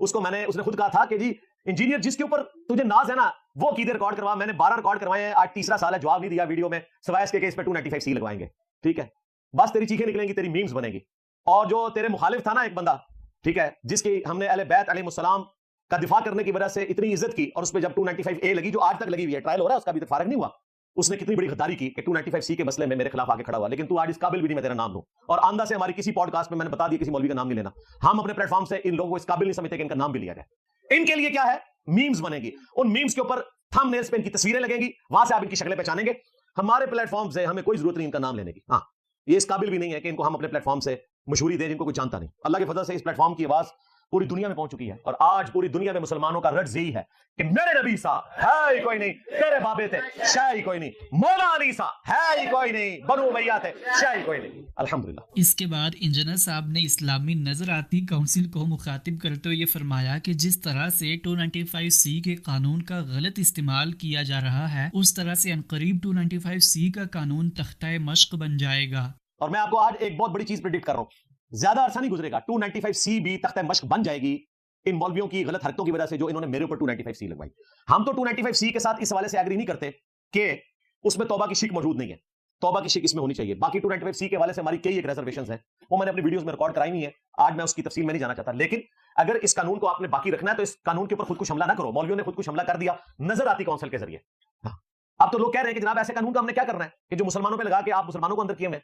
اس کو اس نے خود کہا تھا کہ جی انجینئر جس کے اوپر تجھے ناز ہے نا وہ عقیدے ریکارڈ کروا. میں نے 12 ریکارڈ کروائے ہیں, آج تیسرا سال ہے, جواب نہیں دیا ویڈیو میں, سوائے اس کے اس پہ 295C لگوائیں گے. ٹھیک ہے, بس تیری چیخیں نکلیں گی, تیری میمز بنے گی. اور جو تیرے مخالف تھا نا ایک بندہ, ٹھیک ہے, جس کی ہم نے اہل بیت علیہ السلام کا دفاع کرنے کی وجہ سے اتنی عزت کی, اور اس پہ جب 295A لگی جو آج تک لگی ہوئی ہے, ٹرائل ہو رہا ہے اس کا, ابھی تک فارغ نہیں ہوا, اس نے کتنی بڑی غداری کی کہ 295C کے مسئلے میں میرے خلاف آگے کھڑا ہوا, لیکن تو آج اس قابل بھی نہیں میں تیرا نام لوں. اور آندہ سے ہماری کسی پوڈ کاسٹ میں نے بتا دیا کسی مولوی کا نام نہیں لینا, ہم اپنے پلیٹ فارم سے ان لوگوں کو اس قابل نہیں سمجھتے کہ ان کا نام بھی لیا جائے. ان کے لیے کیا ہے, میمز بنے گی, ان میمز کے اوپر تھم نیلز پہ ان کی تصویریں لگیں گی, وہاں سے آپ ان کی شکلیں پہچانیں گے. ہمارے پلیٹ فارم سے ہمیں کوئی ضرورت نہیں ان کا نام لینے کی. ہاں, یہ اس قابل بھی نہیں ہے کہ ان کو ہم اپنے پلیٹ فارم سے مشہوری دیں جن کو کوئی جانتا نہیں. اللہ کے فضل سے اس پلیٹ فارم کی آواز پوری دنیا میں پہنچ چکی ہے, اور آج پوری دنیا میں مسلمانوں کا رٹز یہی ہے کہ میرے نبی سا ہے ہی کوئی نہیں, تیرے بابے تھے شاہ ہی کوئی نہیں, مولا علی سا ہے ہی کوئی نہیں, بنو امیہ تھے شاہ ہی کوئی نہیں. الحمدللہ. اس کے بعد انجینئر صاحب نے اسلامی نظر آتی کونسل کو مخاطب کرتے ہوئے یہ فرمایا کہ جس طرح سے 295C کے قانون کا غلط استعمال کیا جا رہا ہے, اس طرح سے عنقریب 295C کا قانون تختہ مشق بن جائے گا. اور میں آپ کو آج ایک بہت بڑی چیز پریڈکٹ کر رہا ہوں, زیادہ عرصہ نہیں گزرے گا 295C بھی تختہ مشق بن جائے گی ان مولویوں کی غلط حرکتوں کی وجہ سے جو انہوں نے میرے اوپر 295C لگوائی. ہم تو 295C کے ساتھ اس حوالے سے ایگری نہیں کرتے کہ اس میں توبہ کی شک موجود نہیں ہے, توبہ کی شک اس میں ہونی چاہیے. باقی 295C کے حوالے سے ہماری کئی ایک ریزرویشنز ہیں, وہ میں نے اپنی ویڈیوز میں ریکارڈ کرائی ہوئی ہیں, آج میں اس کی تفصیل میں نہیں جانا چاہتا. لیکن اگر اس قانون کو آپ نے باقی رکھنا ہے تو اس قانون کے اوپر خود کش حملہ نہ کرو. مولویوں نے خود کش حملہ کر دیا نظر آتی کونسل کے ذریعے. اب تو لوگ کہہ رہے ہیں کہ جناب ایسے قانون کا ہم نے کیا کرنا ہے کہ جو مسلمانوں پہ لگا کے آپ مسلمانوں کو اندر کیے ہوئے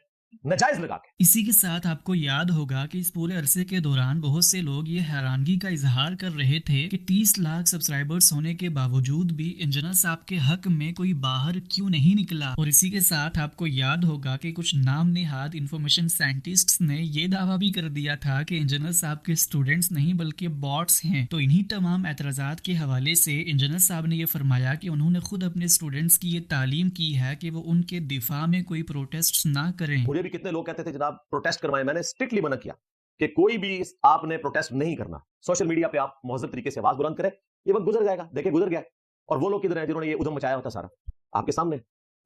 نجائز لگا کے. اسی کے ساتھ آپ کو یاد ہوگا کہ اس پورے عرصے کے دوران بہت سے لوگ یہ حیرانگی کا اظہار کر رہے تھے کہ 30 لاکھ سبسکرائبرز ہونے کے باوجود بھی انجینئر صاحب کے حق میں کوئی باہر کیوں نہیں نکلا. اور اسی کے ساتھ آپ کو یاد ہوگا کہ کچھ نام نہاد انفارمیشن سائنٹسٹس نے یہ دعویٰ بھی کر دیا تھا کہ انجینئر صاحب کے اسٹوڈنٹس نہیں بلکہ باٹس ہیں. تو انہی تمام اعتراضات کے حوالے سے انجینئر صاحب نے یہ فرمایا کہ انہوں نے خود اپنے اسٹوڈنٹس کی یہ تعلیم کی ہے کہ وہ ان کے دفاع میں کوئی پروٹیسٹ نہ کریں. مجھے بھی کتنے لوگ کہتے تھے جناب پروٹیسٹ کروائیں, میں نے اسٹرکٹلی منع کیا کہ کوئی بھی آپ نے پروٹیسٹ نہیں کرنا. سوشل میڈیا پہ آپ مہذب طریقے سے آواز بلند کریں, یہ وقت گزر جائے گا, دیکھیں گزر گیا. اور وہ لوگ کدھر ہیں جنہوں نے یہ ادھم مچایا ہوتا سارا آپ کے سامنے,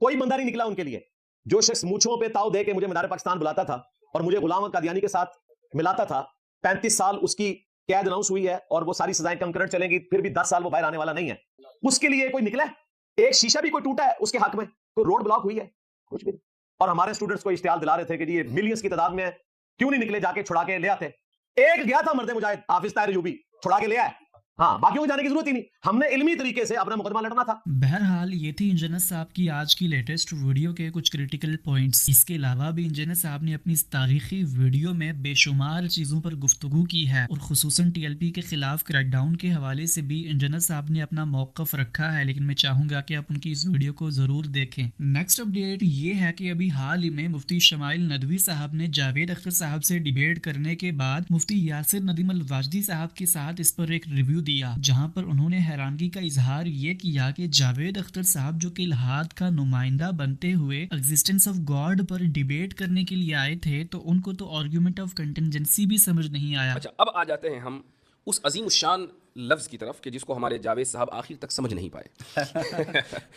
کوئی بندہ نہیں نکلا ان کے لیے. جو شخص مونچھوں پہ تاؤ دے کے مجھے مینار پاکستان بلاتا تھا اور مجھے غلام قادیانی کے ساتھ ملاتا تھا, 35 سال اس کی قید اناؤنس ہوئی ہے اور وہ ساری سزائیں کنکرنٹ چلیں گی, پھر بھی 10 سال وہ باہر آنے والا نہیں ہے. اس کے لیے کوئی نکلا ہے, ایک شیشہ بھی کوئی ٹوٹا ہے اس کے حق میں, کوئی روڈ بلاک ہوئی ہے, کچھ بھی. اور ہمارے اسٹوڈنٹس کو اشتعال دلا رہے تھے کہ جی یہ ملینز کی تعداد میں ہے, کیوں نہیں نکلے, جا کے چھڑا کے لے آتے. ایک گیا تھا مرد مجاہد حافظ طاہر ایوبی, چھڑا کے لے آئے. ہاں, باقیوں کو جانے کی ضرورت ہی نہیں, ہم نے علمی طریقے سے اپنا مقدمہ لڑنا تھا. بہرحال یہ تھی انجینئر صاحب کی آج کی لیٹسٹ ویڈیو کے کچھ کریٹیکل پوائنٹس. اس کے علاوہ بھی انجینئر صاحب نے اپنی اس تاریخی ویڈیو میں بے شمار چیزوں پر گفتگو کی ہے, اور خصوصاً TLP کے خلاف کریک ڈاؤن کے حوالے سے بھی انجینئر صاحب نے اپنا موقف رکھا ہے. لیکن میں چاہوں گا کہ آپ ان کی اس ویڈیو کو ضرور دیکھیں. نیکسٹ اپڈیٹ یہ ہے کہ ابھی حال ہی میں مفتی شمائل ندوی صاحب نے جاوید اختر صاحب سے ڈیبیٹ کرنے کے بعد مفتی یاسر ندیم الواجدی صاحب کے ساتھ اس پر ایک ریویو دیا, جہاں پر انہوں نے حیرانگی کا اظہار یہ کیا کہ جاوید اختر صاحب جو کہ الحاد کا نمائندہ بنتے ہوئے existence of God per debate کرنے کے لیے آئے تھے, تو ان کو تو آرگیومنٹ آف کنٹینجنسی بھی سمجھ نہیں آیا. اچھا, اب آ جاتے ہیں ہم اس عظیم الشان لفظ کی طرف کہ جس کو ہمارے جاوید صاحب آخر تک سمجھ نہیں پائے.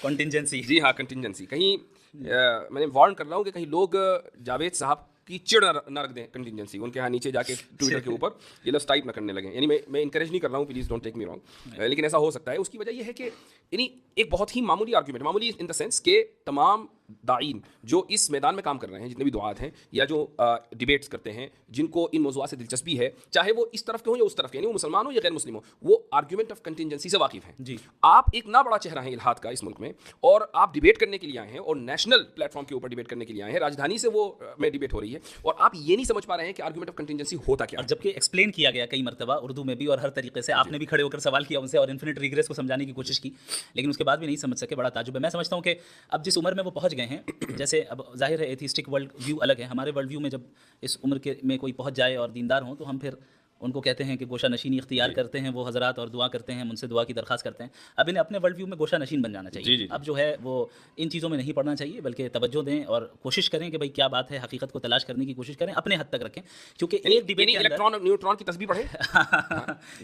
کنٹینجنسی. جی ہاں, کنٹینجنسی. کہیں میں نے وارن کر رہا ہوں کہ کہیں لوگ جاوید صاحب کی چڑ نہ رکھ دیں کنٹینجنسی, ان کے ہاں نیچے جا کے ٹویٹر کے اوپر یہ لفظ ٹائپ نہ کرنے لگیں. یعنی میں انکریج نہیں کر رہا ہوں, please don't take me wrong, لیکن ایسا ہو سکتا ہے. اس کی وجہ یہ ہے کہ یعنی ایک بہت ہی معمولی آرگیومنٹ, معمولی ان دا سینس کہ تمام داعین جو اس میدان میں کام کر رہے ہیں, جتنے بھی دعات ہیں یا جو ڈیبیٹس کرتے ہیں, جن کو ان موضوعات سے دلچسپی ہے, چاہے وہ اس طرف کے ہوں یا اس طرف کے, یعنی وہ مسلمان ہوں یا غیر مسلم ہوں, وہ آرگیومنٹ آف کنٹینجنسی سے واقف ہیں. جی, آپ ایک نہ بڑا چہرہ ہیں الحاد کا اس ملک میں, اور آپ ڈیبیٹ کرنے کے لیے آئے ہیں, اور نیشنل پلیٹ فارم کے اوپر ڈیبیٹ کرنے کے لیے آئے ہیں, راجدھانی سے وہ میں ڈیبیٹ ہو رہی ہے, اور آپ یہ نہیں سمجھ پا رہے ہیں کہ آرگیومنٹ آف کنٹینجنسی ہوتا کیا ہے. جبکہ ایکسپلین کیا گیا کئی مرتبہ اردو میں بھی اور ہر طریقے سے, آپ نے بھی کھڑے ہو کر سوال کیا ان سے اور انفینٹ ریگریس کو سمجھانے کی کوشش کی, لیکن اس کے بعد بھی نہیں سمجھ سکے. بڑا تعجب ہے. میں سمجھتا ہوں کہ اب جس عمر میں وہ پہنچ گئے ہیں, جیسے اب ظاہر ہے ایتھیسٹک ورلڈ ویو الگ ہے, ہمارے ورلڈ ویو میں جب اس عمر کے میں کوئی پہنچ جائے اور دیندار ہوں تو ہم پھر ان کو کہتے ہیں کہ گوشہ نشینی اختیار کرتے ہیں وہ حضرات, اور دعا کرتے ہیں, ان سے دعا کی درخواست کرتے ہیں. اب انہیں اپنے ورلڈ ویو میں گوشہ نشین بن جانا چاہیے. اب جو ہے وہ ان چیزوں میں نہیں پڑنا چاہیے, بلکہ توجہ دیں اور کوشش کریں کہ بھائی کیا بات ہے, حقیقت کو تلاش کرنے کی کوشش کریں, اپنے حد تک رکھیں. کیونکہ ایک ڈیبیٹ کے الیکٹران اور نیوٹران کی تسبیح پڑھیں.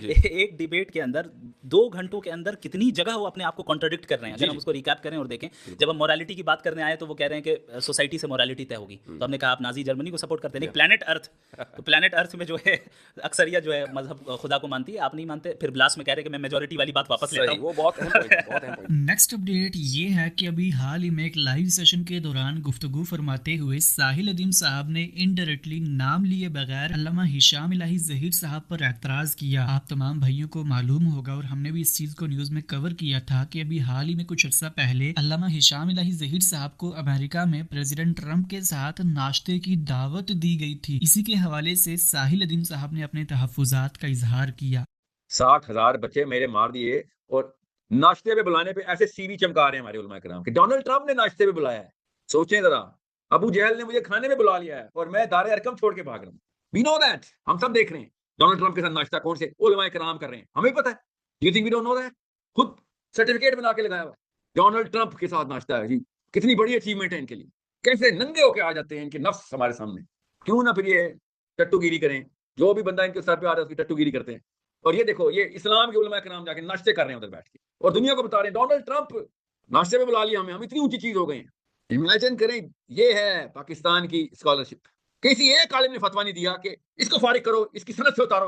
ایک ڈیبیٹ کے اندر 2 گھنٹوں کے اندر کتنی جگہ وہ اپنے آپ کو کانٹرڈکٹ کر رہے ہیں. اگر ہم اس کو ریکیپ کریں اور دیکھیں, جب ہم مورالٹی کی بات کرنے آئے تو وہ کہہ رہے ہیں کہ سوسائٹی سے مورالٹی طے ہوگی, تو ہم نے کہا آپ نازی جرمنی کو سپورٹ کرتے ہیں. پلانٹ ارتھ, تو پلانٹ ارتھ میں جو ہے اکثر اکثریت جو ہے مذہب خدا کو مانتی ہے, آپ نہیں مانتے, پھر لاسٹ میں کہہ رہے کہ میں میجورٹی والی بات واپس لیتا ہوں. وہ بہت اہم پوائنٹ ہے, بہت اہم پوائنٹ. نیکسٹ اپڈیٹ یہ ہے کہ ابھی حال ہی میں ایک لائیو سیشن کے دوران گفتگو فرماتے ہوئے ساحل ادیم صاحب نے انڈائریکٹلی نام لیے بغیر علامہ ہشام الہی ظہیر صاحب پر اعتراض کیا. آپ تمام بھائیوں کو معلوم ہوگا اور ہم نے بھی اس چیز کو نیوز میں کور کیا تھا کہ ابھی حال ہی میں کچھ عرصہ پہلے علامہ ہشام الہی ظہیر صاحب کو امریکہ میں پریزیڈنٹ ٹرمپ کے ساتھ ناشتے کی دعوت دی گئی تھی. اسی کے حوالے سے ساحل ادیم صاحب نے اپنے تحفظات کا اظہار کیا. 60,000 بچے میرے مار دیے اور ناشتے پہ بلانے پہ ایسے سی وی چمکا رہے ہیں ہمارے علماء کرام کہ ڈونلڈ ٹرمپ نے ناشتے پہ بلایا ہے. سوچیں ذرا, ابو جہل نے مجھے کھانے میں بلا لیا ہے اور میں دار ارکم چھوڑ کے بھاگ رہا ہوں. وی نو دیٹ, ہم سب دیکھ رہے ہیں ڈونلڈ ٹرمپ کے ساتھ ناشتہ کون سے علماء کرام کر رہے ہیں, ہمیں پتہ ہے. You think we don't know that? خود سرٹیفکیٹ بنا کے لگایا ہوا ڈونلڈ ٹرمپ کے ساتھ ناشتہ ہے جی. کتنی بڑی اچیومنٹ ہے ان کے لیے, کیسے ننگے ہو کے آ جاتے ہیں ان کے نفس ہمارے سامنے. کیوں نہ پھر یہ ٹٹو گیری کریں, جو بھی بندہ ان کے سر پہ آ رہا ہے اس کی ٹٹو گیری کرتے ہیں. اور یہ دیکھو یہ اسلام کے علماء کرام جا کے ناشتے کر رہے ہیں ادھر بیٹھ کے اور دنیا کو بتا رہے ہیں ڈونلڈ ٹرمپ ناشتے پہ بلا لیا ہمیں, ہم اتنی اونچی چیز ہو گئے ہیں. امیجن کریں, یہ ہے پاکستان کی اسکالرشپ. کسی ایک عالم نے فتویٰ نہیں دیا کہ اس کو فارغ کرو, اس کی سند سے اتارو.